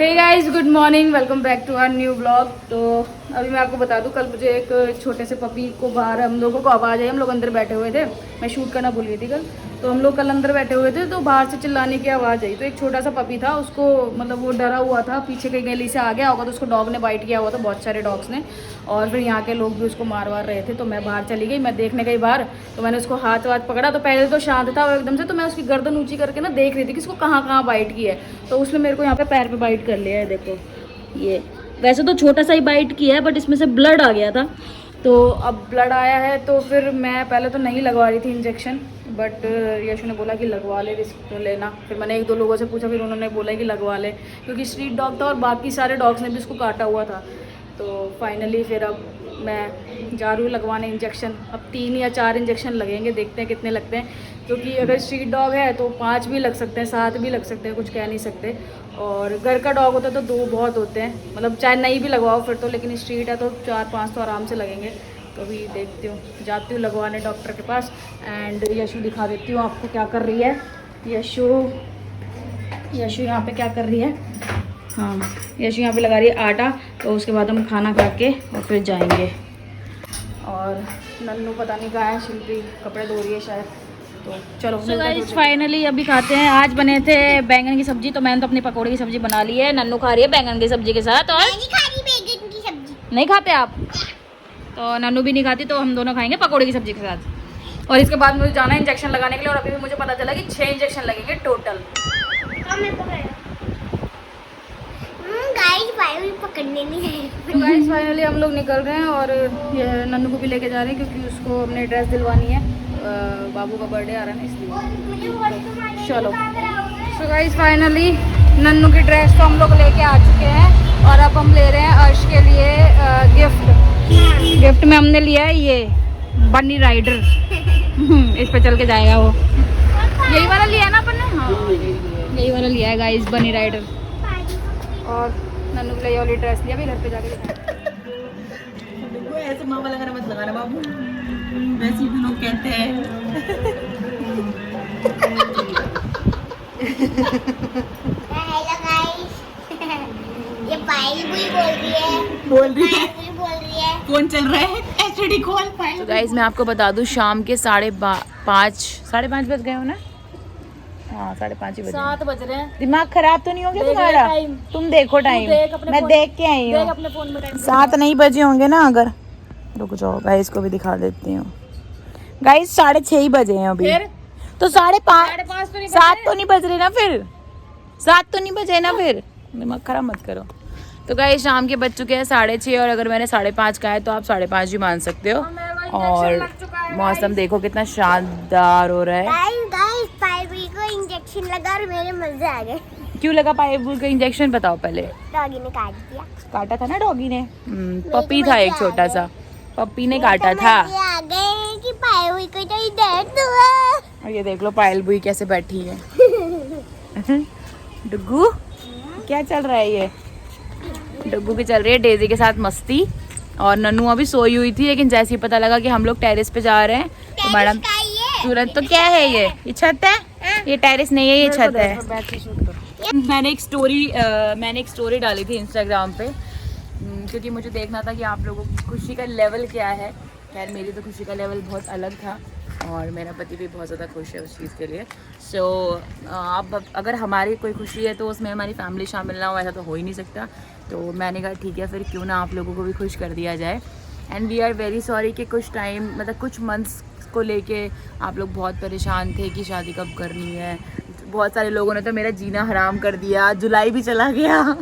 Hey guys, good morning, welcome back to our new blog. तो अभी मैं आपको बता दूं, कल मुझे एक छोटे से पपी को बाहर हम लोगों को आवाज़ आई। हम लोग अंदर बैठे हुए थे, मैं शूट करना भूल गई थी कल। तो हम लोग कल अंदर बैठे हुए थे तो बाहर से चिल्लाने की आवाज़ आई। तो एक छोटा सा पपी था, उसको मतलब वो डरा हुआ था, पीछे कहीं गली से आ गया होगा तो उसको डॉग ने बाइट किया हुआ था, बहुत सारे डॉग्स ने। और फिर यहाँ के लोग भी उसको मार रहे थे। तो मैं बाहर चली गई, मैं देखने गई बाहर। तो मैंने उसको हाथ पकड़ा। तो पहले तो शांत था और एकदम से तो मैं उसकी गर्दन ऊँची करके ना देख रही थी कि उसको कहाँ कहाँ बाइट की है। तो उसने मेरे को यहाँ पे पैर पे बाइट कर लिया है, देखो ये। वैसे तो छोटा सा ही बाइट किया है बट इसमें से ब्लड आ गया था। तो अब ब्लड आया है तो फिर मैं पहले तो नहीं लगवा रही थी इंजेक्शन, बट यशु ने बोला कि लगवा ले, रिस्क तो लेना। फिर मैंने एक दो लोगों से पूछा, फिर उन्होंने बोला कि लगवा ले, क्योंकि स्ट्रीट डॉग था और बाकी सारे डॉग्स ने भी उसको काटा हुआ था। तो फाइनली फिर अब मैं जा रही हूँ लगवाने इंजेक्शन। अब 3 या 4 इंजेक्शन लगेंगे, देखते हैं कितने लगते हैं। क्योंकि अगर स्ट्रीट डॉग है तो 5 भी लग सकते हैं, 7 भी लग सकते हैं, कुछ कह नहीं सकते। और घर का डॉग होता है तो 2 बहुत होते हैं, मतलब चाहे नहीं भी लगवाओ फिर तो, लेकिन स्ट्रीट है तो 4-5 तो आराम से लगेंगे। तो अभी देखती हूँ, जाती हूँ लगवाने डॉक्टर के पास। एंड यशु दिखा देती हूँ आपको क्या कर रही है। यशु यहाँ पे क्या कर रही है? हाँ, यशु यहाँ पे लगा रही है आटा। तो उसके बाद हम खाना खा के और फिर जाएंगे। और नन्नू पता नहीं कहाँ है, शिल्पी कपड़े धो रही है शायद। तो चलो फाइनली अभी खाते हैं। आज बने थे बैंगन की सब्जी, तो मैंने तो अपनी पकौड़े की सब्जी बना ली है। नन्नू खा रही है बैंगन की सब्जी के साथ। और नहीं खा रही बैंगन की सब्जी। नहीं खाते आप? तो नन्नू भी नहीं खाती, तो हम दोनों खाएंगे पकौड़े की सब्जी के साथ। और इसके बाद मुझे जाना है इंजेक्शन लगाने के लिए। और अभी भी मुझे पता चला कि 6 इंजेक्शन लगेंगे टोटल। गाइस पकड़ने नहीं है। तो गाइस फाइनली हम लोग निकल रहे हैं और नन्नू को भी लेके जा रहे हैं, क्योंकि उसको हमने ड्रेस दिलवानी है। बाबू का बर्थडे आ रहा है ना, इसलिए। तो चलो। सो गाइस फाइनली नन्नू की ड्रेस तो हम लोग लेके आ चुके हैं। और अब हम ले रहे हैं अर्श के लिए गिफ्ट में हमने लिया है ये बनी राइडर। इस पे चल के जाएगा वो। यही वाला लिया है ना अपन ने? हाँ, यही वाला लिया है गाइस, बनी राइडर। और नन्नू के लिए ये वाली ड्रेस लिया, भी घर पे जाके ऐसे माँ वाला गाना मत लगाना बाबू, वैसे भी लोग कहते हैं। हेलो गाइस, ये पायल भी बोल रही है। कौन चल रहा है? एचडी कॉल पायल। तो गाइस मैं आपको बता दूं, शाम के 5:30 बज गए हो ना? हाँ, 5:30 ही बजे। 7 बज रहे हैं। दिमाग खराब तो नहीं हो गया तुम्हारा? तुम देखो टाइम, मैं देख के आई हूँ। अपने फोन में 7 नहीं बजे होंगे ना? अगर रुक जाओ गाइस को भी दिखा देती हूँ। गाइस 6:30 ही बजे हैं अभी। तो 5:30 7 तो नहीं बज रहे ना? फिर 7 तो नहीं बजे ना? फिर दिमाग खराब मत करो। तो गाइस शाम के बज चुके हैं 6:30, और अगर मैंने 5:30 कहा है तो आप 5:30 भी मान सकते हो। और मौसम देखो कितना शानदार हो रहा है। गाइस पायल को इंजेक्शन लगा और मेरे मजे आ गए। क्यों लगा पायल का इंजेक्शन, बताओ पहले। डॉगी ने काट दिया। काटा था ना डॉगी ने? पपी था एक छोटा सा, पपी ने काटा था। आ गए कि पायल को तो दर्द हुआ। और ये देख लो पायल बुई कैसे बैठी है। डुग्गू क्या चल रहा है? ये डुग्गू की चल रही है डेजी के साथ मस्ती। और नन्नू अभी सोई हुई थी, लेकिन जैसे ही पता लगा कि हम लोग टेरेस पे जा रहे हैं तो मैडम तुरंत, तो क्या है ये छत है? ये टेरेस नहीं है, ये छत है। मैंने एक स्टोरी डाली थी इंस्टाग्राम पे, क्योंकि मुझे देखना था कि आप लोगों की खुशी का लेवल क्या है। खैर मेरी तो खुशी का लेवल बहुत अलग था और मेरा पति भी बहुत ज़्यादा खुश है उस चीज़ के लिए। सो अब अगर हमारी कोई खुशी है तो उसमें हमारी फैमिली शामिल ना हो, ऐसा तो हो ही नहीं सकता। तो मैंने कहा ठीक है, फिर क्यों ना आप लोगों को भी खुश कर दिया जाए। And we are very sorry कि कुछ टाइम, मतलब कुछ मंथ्स को लेके आप लोग बहुत परेशान थे कि शादी कब करनी है। बहुत सारे लोगों ने तो मेरा जीना हराम कर दिया, जुलाई भी चला गया।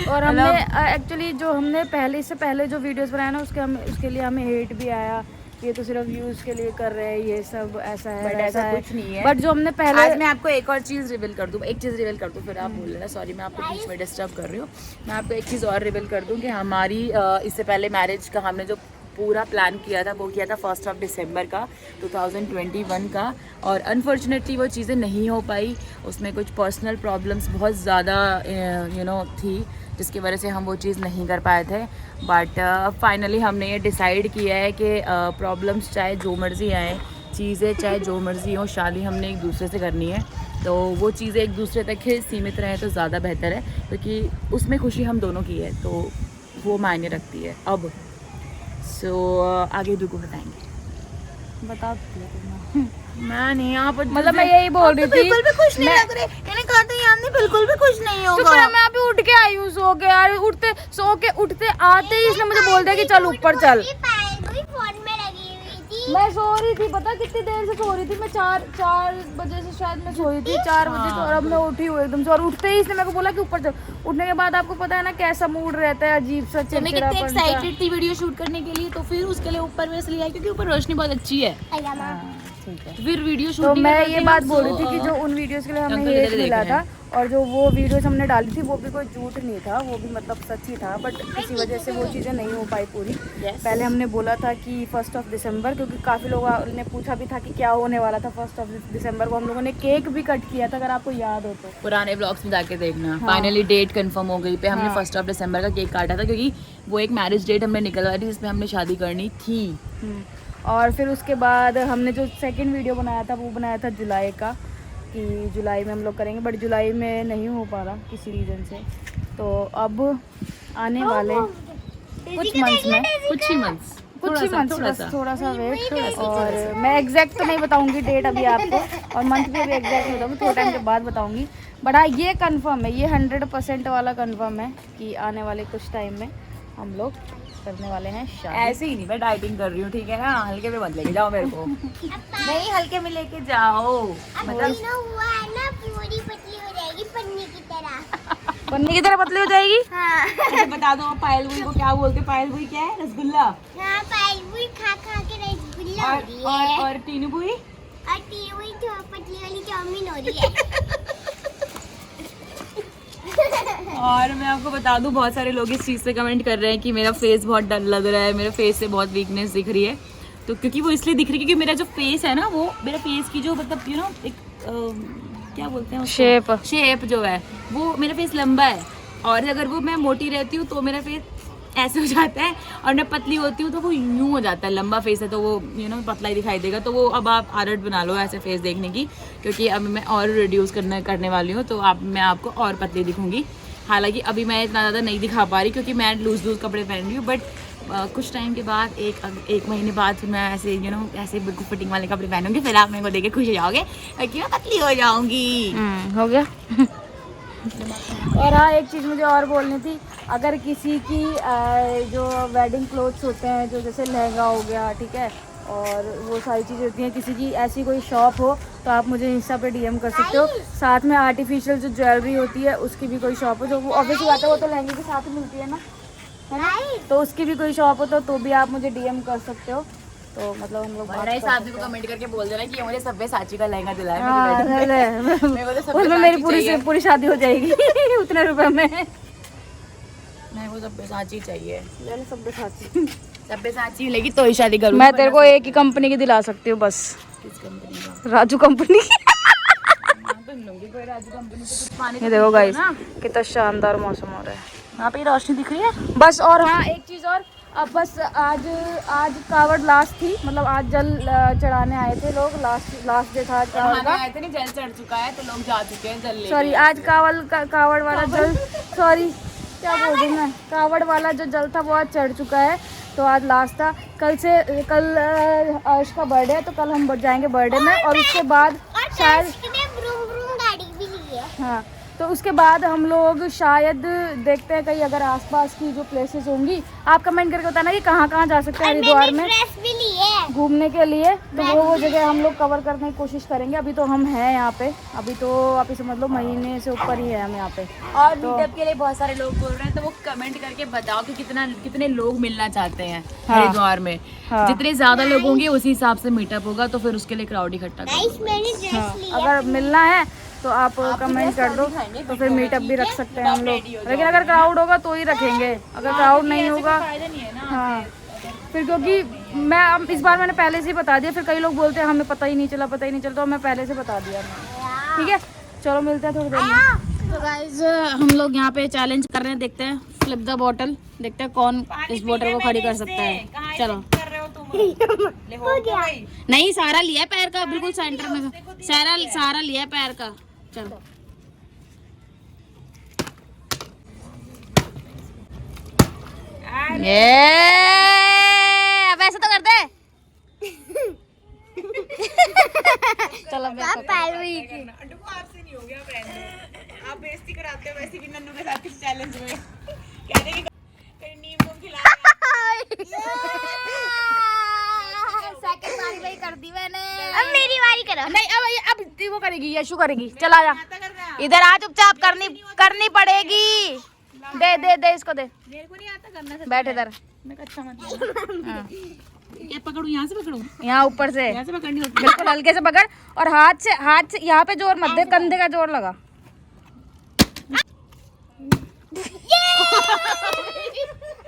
और हमने एक्चुअली जो हमने पहले जो वीडियोस बनाया ना, उसके लिए हमें हेट भी आया, ये तो सिर्फ व्यूज़ के लिए कर रहे हैं, ये सब ऐसा है। बट ऐसा कुछ नहीं है। बट जो हमने पहले, आज मैं आपको एक और चीज़ रिवील कर दूँ, फिर आप बोल लेना सॉरी मैं आपको बीच में डिस्टर्ब कर रही हूँ। मैं आपको एक चीज़ और रिवील कर दूँ कि हमारी इससे पहले मैरिज का हमने जो पूरा प्लान किया था वो किया था 1 दिसंबर का 2021 का। और अनफॉर्चुनेटली वो चीज़ें नहीं हो पाई, उसमें कुछ पर्सनल प्रॉब्लम्स बहुत ज़्यादा थी, जिसकी वजह से हम वो चीज़ नहीं कर पाए थे। बट फाइनली हमने ये डिसाइड किया है कि प्रॉब्लम्स चाहे जो मर्ज़ी आए, चीज़ें चाहे जो मर्ज़ी हो, शादी हमने एक दूसरे से करनी है। तो वो चीज़ें एक दूसरे तक ही सीमित रहे तो ज़्यादा बेहतर है, क्योंकि उसमें खुशी हम दोनों की है, तो वो मायने रखती है। अब आगे को बताएंगे। बता मैं नहीं यहाँ पर, मतलब मैं यही बोल रही थी, बिल्कुल भी खुश नहीं लग रहे। मैंने कहा था यार नहीं, बिल्कुल भी खुश नहीं होगा। तो मैं अभी उठ के आई हूँ सो के यार, उठते आते ही इसने मुझे बोल दिया कि चल ऊपर चल। फोन में लगी हुई थी। मैं सो रही थी, पता कितनी देर से सो रही थी मैं, 4 बजे से शायद मैं सोई थी, 4 बजे से, और अब मैं उठी हूँ एकदम से। और उठते ही इसने मेरे को बोला कि ऊपर चल। उठने के बाद आपको पता है ना कैसा मूड रहता है, अजीब सा तो मैं कितनी एक्साइटेड थी वीडियो शूट करने के लिए, तो फिर उसके लिए ऊपर में इसलिए आई क्योंकि ऊपर रोशनी बहुत अच्छी है। तो फिर वीडियो तो शूटिंग मैं ये बात बोल रही थी कि जो उन वीडियोस के लिए हमें हेट मिला था, और जो वो वीडियोस हमने डाली थी वो भी कोई झूठ नहीं था, वो भी मतलब सच ही था, बट किसी वजह से वो चीज़ें नहीं हो पाई पूरी। पहले हमने बोला था कि 1 दिसंबर, क्योंकि काफ़ी लोगों ने पूछा भी था कि क्या होने वाला था 1 दिसंबर को। हम लोगों ने केक भी कट किया था, अगर आपको याद हो तो पुराने ब्लॉग्स में जाके देखना। फाइनली डेट कंफर्म हो गई पे हमने 1 दिसंबर का केक काटा था, क्योंकि वो एक मैरिज डेट हमने निकलवाई थी जिसमें हमने शादी करनी थी। और फिर उसके बाद हमने जो सेकंड वीडियो बनाया था वो बनाया था जुलाई का, कि जुलाई में हम लोग करेंगे, बट जुलाई में नहीं हो पा रहा किसी रीज़न से। तो अब आने वाले कुछ मंथ्स में, कुछ ही मंथ्स बस थोड़ा सा वेट, और मैं एग्जैक्ट तो नहीं बताऊंगी डेट अभी आपको, और मंथ भी अभी एग्जैक्ट नहीं बताऊंगी, थोड़ा टाइम के बाद बताऊंगी। बट हाँ, ये कंफर्म है, ये 100% वाला कंफर्म है कि आने वाले कुछ टाइम में हम लोग करने वाले हैं शादी। ऐसे ही नहीं, मैं डाइटिंग कर रही हूँ, ठीक है ना, हल्के में मत लेके जाओ मेरे को। नहीं, हल्के में लेके जाओ, मतलब हुआ है ना, पूरी पतली हो जाएगी पन्नी की तरह। पन्नी की तरह पतली हो जाएगी। हाँ। मुझे बता दो पायल बुई को क्या बोलते हैं। पायल बुई क्या है? रसगुल्ला। हाँ, पालपुरी खा खा के रसगुल्ला हो रही है। और टीनू बुई? और टीनू बुई तो पतली वाली चाउमीन हो रही है। और मैं आपको बता दूं, बहुत सारे लोग इस चीज़ से कमेंट कर रहे हैं कि मेरा फेस बहुत डल लग रहा है, मेरे फेस से बहुत वीकनेस दिख रही है। तो क्योंकि वो इसलिए दिख रही है क्योंकि मेरा जो फेस है ना, वो मेरा फेस की जो मतलब एक क्या बोलते हैं उसको? शेप जो है वो, मेरा फेस लंबा है, और अगर वो मैं मोटी रहती हूँ तो मेरा फेस ऐसे हो जाता है, और मैं पतली होती हूँ तो वो यूँ हो जाता है। लंबा फेस है तो वो पतला ही दिखाई देगा। तो वो अब आप आदत बना लो ऐसे फेस देखने की, क्योंकि अब मैं और रिड्यूस करने वाली हूँ, तो मैं आपको और पतली दिखूंगी। हालांकि अभी मैं इतना ज़्यादा नहीं दिखा पा रही क्योंकि मैं लूज कपड़े पहन रही हूँ, बट कुछ टाइम के बाद एक महीने बाद फिर मैं ऐसे ऐसे बिल्कुल फिटिंग वाले कपड़े पहनूंगी, फिर आप मेरे को देख के खुश हो जाओगे कि मैं पतली हो जाऊंगी। हो गया। और हाँ, एक चीज़ मुझे और बोलनी थी, अगर किसी की जो वेडिंग क्लोथ्स होते हैं, जो जैसे लहंगा हो गया, ठीक है, और वो सारी चीज़ें होती हैं, किसी की ऐसी कोई शॉप हो तो आप मुझे इंस्टा पे DM कर सकते हो। साथ में आर्टिफिशियल जो ज्वेलरी होती है उसकी भी कोई शॉप हो, जो वो ऑब्वियसली बात है, वो तो लहंगे के साथ ही मिलती है ना, है ना, तो उसकी भी कोई शॉप हो तो भी आप मुझे DM कर सकते हो। तो मतलब हम लोग साथ में कमेंट करके बोल देना कि मुझे सब्यसाची का लहंगा दिलाया। उसमें मेरी पूरी शादी हो जाएगी उतने रुपए में। मेरे को सब्यसाची चाहिए। ले लो सब्यसाची। सब्यसाची लेगी तो ही शादी करूंगी। मैं तेरे को एक ही कंपनी की दिला सकती हूँ बस। किस कंपनी का? राजू कंपनी की। कोई राजू कंपनी से कुछ पानी। ये देखो गाइस, कितना शानदार मौसम हो रहा है, यहाँ पे रोशनी दिख रही है बस। और हाँ, एक चीज़ और, अब बस आज कावड़ लास्ट थी, मतलब आज जल चढ़ाने आए थे लोग, लास्ट डे था आज कावड़ का। आए थे नहीं, जल चढ़ चुका है तो लोग जा चुके हैं जल लेके। सॉरी, आज कावड़ वाला जल, सॉरी क्या बोल रही मैं, कावड़ वाला जो जल था वो आज चढ़ चुका है, तो आज लास्ट था। कल अर्श का बर्थडे है, तो कल हम जाएंगे बर्थडे में, और उसके बाद शायद गाड़ी भी ली है। हाँ, तो उसके बाद हम लोग शायद देखते हैं कहीं अगर आसपास की जो प्लेसेस होंगी, आप कमेंट करके बताना कि कहाँ जा सकते हैं हरिद्वार में ड्रेस भी ली है घूमने के लिए। तो वो जगह हम लोग कवर करने की कोशिश करेंगे। अभी तो हम हैं यहाँ पे, अभी तो आप ही समझ लो महीने से ऊपर ही है हम यहाँ पे। और मीटअप के लिए बहुत सारे लोग बोल रहे हैं, तो वो कमेंट करके बताओ कि कितने लोग मिलना चाहते हैं हरिद्वार में। जितने ज्यादा लोग होंगे उसी हिसाब से मीटअप होगा, तो फिर उसके लिए क्राउड इकट्ठा करो। मैंने ड्रेस ली है। अगर मिलना है तो आप कमेंट कर दो, तो फिर मीटअप भी रख सकते हैं हम लोग। लेकिन अगर क्राउड होगा तो ही रखेंगे, अगर क्राउड नहीं होगा हाँ, फिर क्योंकि इस बार मैंने पहले से ही बता दिया, फिर कई लोग बोलते हैं हमें पता ही नहीं चला, तो मैं पहले से बता दिया। ठीक है, चलो मिलते हैं थोड़ी देर में। तो गाइस, हम लोग यहाँ पे चैलेंज कर रहे हैं, देखते हैं फ्लिप द बॉटल, देखते हैं कौन इस बॉटल को खड़ी कर सकता है। चलो नहीं, सारा लिया पैर का, बिल्कुल सेंटर में सारा लिया पैर का। चलो अब ऐसे तो कर दे। चलो पालवी की आपसे नहीं हो गया फ्रेंड, आप बेइज्जती कराते हो वैसे भी नन्नू के साथ किसी चैलेंज में कहते हैं कि कहीं नीम को खिला सेकंड बारी वही कर दी मैंने। अब मेरी बारी करो। नहीं अब वो करेगी, यशु करेगी। चला जा इधर आ, चुपचाप करनी पड़ेगी। दे इसको दे। मेरे को नहीं आता करना। बैठ इधर। मैं अच्छा मत हाँ। ये पकड़ूं, यहाँ से पकड़ूं, यहाँ ऊपर से यहाँ से पकड़नी होती है। बिल्कुल हल्के से पकड़ और हाथ से यहाँ पे जोर मत दे, कंधे का जोर लगा।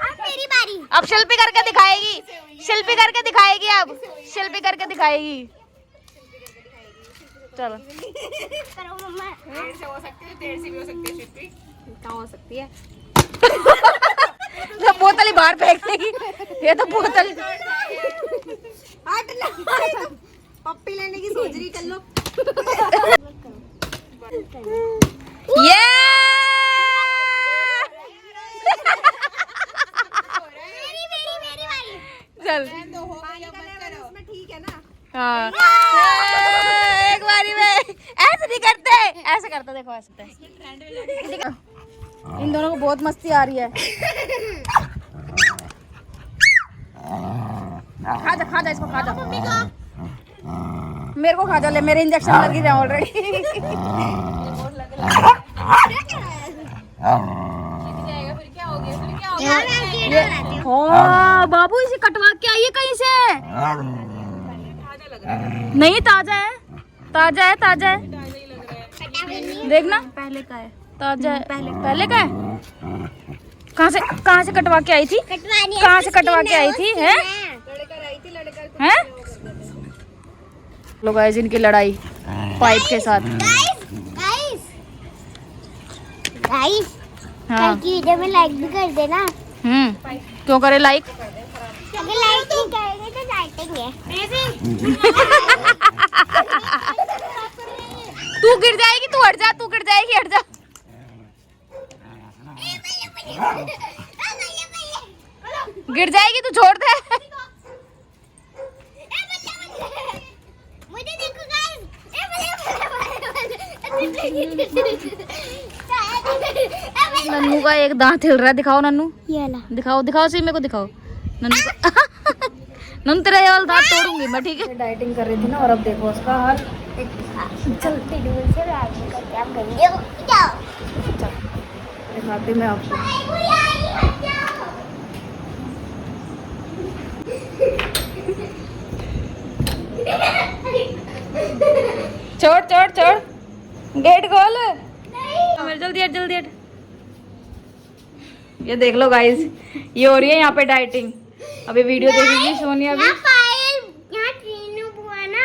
अब मेरी बारी। अब शिल्पी करके दिखाएगी, शिल्पी करके दिखाएगी, अब शिल्पी करके दिखाएगी। चलो करो मम्मा। देर से हो सकती है, देर से भी हो सकती है शिल्पी। कहाँ हो सकती है? तो बोतल ही बाहर फेंक देगी। ये तो बोतल पप्पी लेने की सोच रही, चल लो। ये मेरी बारी। चल ठीक है ना। हाँ एक बारी में ऐसे नहीं करते, ऐसे करते देखो, ऐसे इन दोनों को बहुत मस्ती आ रही है। खा जा इसको, खा जा। मेरे को खा जा, ले मेरे इंजेक्शन लग रहे हैं ऑलरेडी। हाँ बाबू, इसे कटवा के आइए कहीं से। नहीं ताजा है, ताजा है, ताजा है। देखना पहले का है। ताजा है। पहले का है। कहाँ से कटवा के आई थी? कहाँ से कटवा के आई थी? हैं? हैं? लोग गाइस, इनकी लड़ाई पाइप के साथ। गाइस हाँ वीडियो में लाइक भी कर देना। क्यों करे लाइक? अगर लाइक नहीं करेंगे तो डांटेंगे। तू गिर जाएगी, तू हट जा, तू गिर जाएगी, हट जा। गिर जाएगी, तू छोड़ दे। मुझे देखो गाइस। नन्नू का एक दांत हिल रहा है, दिखाओ नन्नू, ये ला। दिखाओ सही, मेरे को दिखाओ नन्नू का। नन्नू तेरा ये वाला दांत तोड़ूंगी मैं, ठीक है? डाइटिंग कर रही थी ना, और अब देखो उसका हाल। चलते डूल से रात का क्या करेंगे? जाओ। दिखाती मैं आपको। छोड़ गेट खोल। जल्दी हट। ये देख लो गाइस, ये हो रही है यहाँ पे डाइटिंग। अभी वीडियो देखेगी सोनिया भी। यहाँ ट्रीनू बुआ ना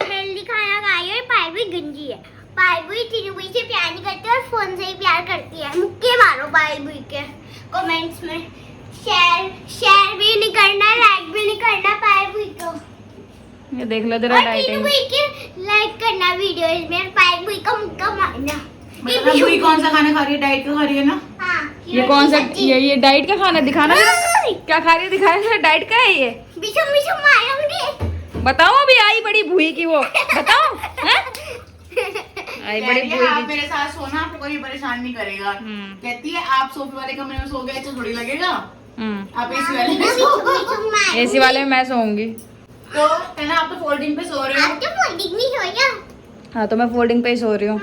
हेल्दी खाना खाई है। पायलवी गंजी है। पायलवी ट्रीनू से प्यार नहीं करती और फोन से ही प्यार करती है। मुक्के मारो पायलवी के कमेंट्स में। शेयर भी नहीं करना, लाइक भी नहीं करना पायलवी को। ये देख लो जरा डाइटिंग। लाइक करना वीडियोस में, पायलवी का मुक्का मारना। बुई कौन सा खाना खा रही है? डाइट का खा रही है ना? हाँ, ये कौन सा, ये डाइट का खाना दिखाना जरा। क्या खा रही है, दिखाया डाइट का है ये। बिशम मारूंगी। बताओ, अभी आई बड़ी भूई की वो, बताओ। हैं? आई बड़ी भूई आप की। मेरे साथ सोना, आपको कोई परेशान नहीं करेगा। कहती है आप सोफे वाले कमरे में सो गए तो थोड़ी लगेगा, आप एसी वाले में सो। एसी वाले में मैं सोऊंगी। तो है ना, आप तो फोल्डिंग पे सो रहे हो। आप तो फोल्डिंग नहीं सोया। हाँ तो मैं फोल्डिंग पे ही सो रही हूँ।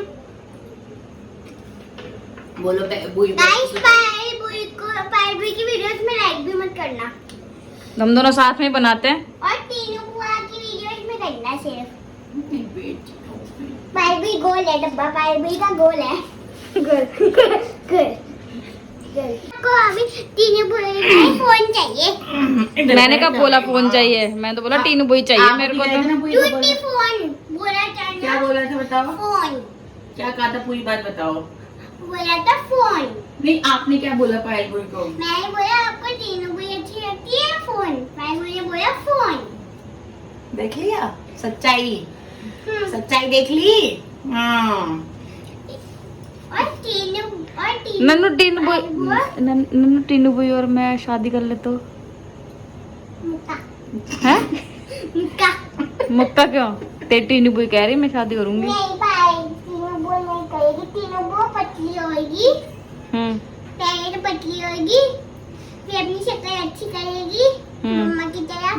बोलो बुई। गाइस पायलवी की वीडियोस में लाइक भी मत करना हम दोनों साथ में ही बनाते हैं। और तीनों बुआ की वीडियोस में करना सिर्फ। पायलवी गोल है, डब्बा पायलवी का गोल है। गोल को अभी तीनों बुआ को फोन चाहिए। मैंने कब बोला फोन चाहिए? मैं तो बोला टीनू बुई चाहिए मेरे को तो। टूटी फोन बोला था। क्या बोला था बताओ? फोन क्या कहा था, पूरी बात बताओ। बोला था फोन। नहीं, आपने क्या बोला पायल बुई को? मैंने बोला आपको तीनों बुई अच्छी लगती है, फोन। पायलवी ने बोला फोन। देख लिया सच्चाई, सच्चाई देख ली। हाँ और टीनू नन्नू टीनू बुआ बुई नन्नू टीनू बुई और मैं शादी कर ले तो मुक्का है मुक्का मुक्का क्यों? तेरी टीनू बुई कह रही मैं शादी करूंगी। नहीं भाई टीनू बुआ नहीं करेगी। टीनू बुआ पतली होगी, पैर पतली होगी, फिर अपनी शक्ल अच्छी करेगी मम्मा की तरह।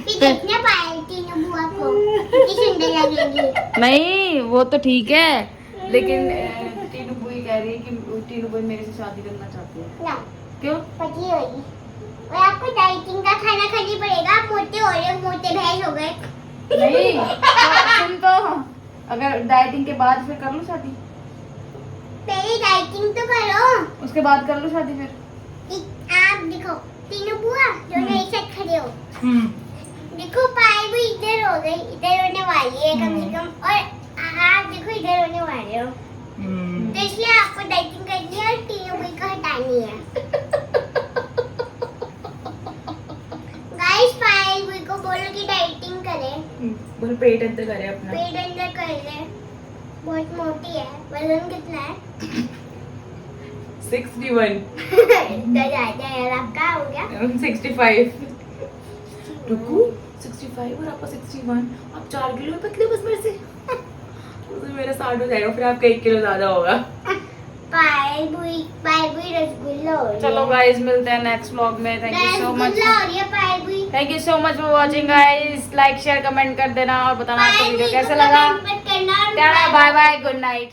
फिर देखना पायल टीनू बुआ को कितनी सुंदर लगेगी। नहीं वो तो ठीक है, लेकिन टीनू बुई कह रही है कि टीनू बुई मेरे से शादी करना चाहती है। ना क्यों? पतली होगी और आपको डाइटिंग का खाना खानी पड़ेगा। आप मोटे हो रहे हो, मोटे भैंस हो गए। नहीं सुन तो, अगर डाइटिंग के बाद फिर कर लो शादी, पहले डाइटिंग तो करो, उसके बाद कर लो शादी फिर। आप देखो तीनों बुआ दोनों एक साथ खड़े हो। देखो पायल भी इधर हो गई, इधर होने वाली है कम से कम, और आप देखो इधर होने वाले हो। तो इसलिए आपको डाइटिंग करनी है और तीनों बुई को हटानी है। गाइस पायल बुई को बोलो कि डाइटिंग करे, बोल पेट अंदर करे अपना। पेट अंदर कर ले। बहुत मोटी है। वजन कितना है? 61 तो ज्यादा है। आपका हो गया 65 रुको 65 और आपका 61, आप 4 किलो पतले बस मेरे से। तो मेरा 60 हो जाएगा, फिर आपका 1 किलो ज्यादा होगा। पायल बुई रसगुल्ला हो रही है। चलो गाइस मिलते हैं नेक्स्ट व्लॉग में। थैंक यू सो मच, रसगुल्ला हो रही है Payal Bui. Thank you so much for watching guys. Like share comment कर देना और बताना आपको पायल वीडियो बुई को कैसा लगा। कमेंट मत करना और tata bye bye good night.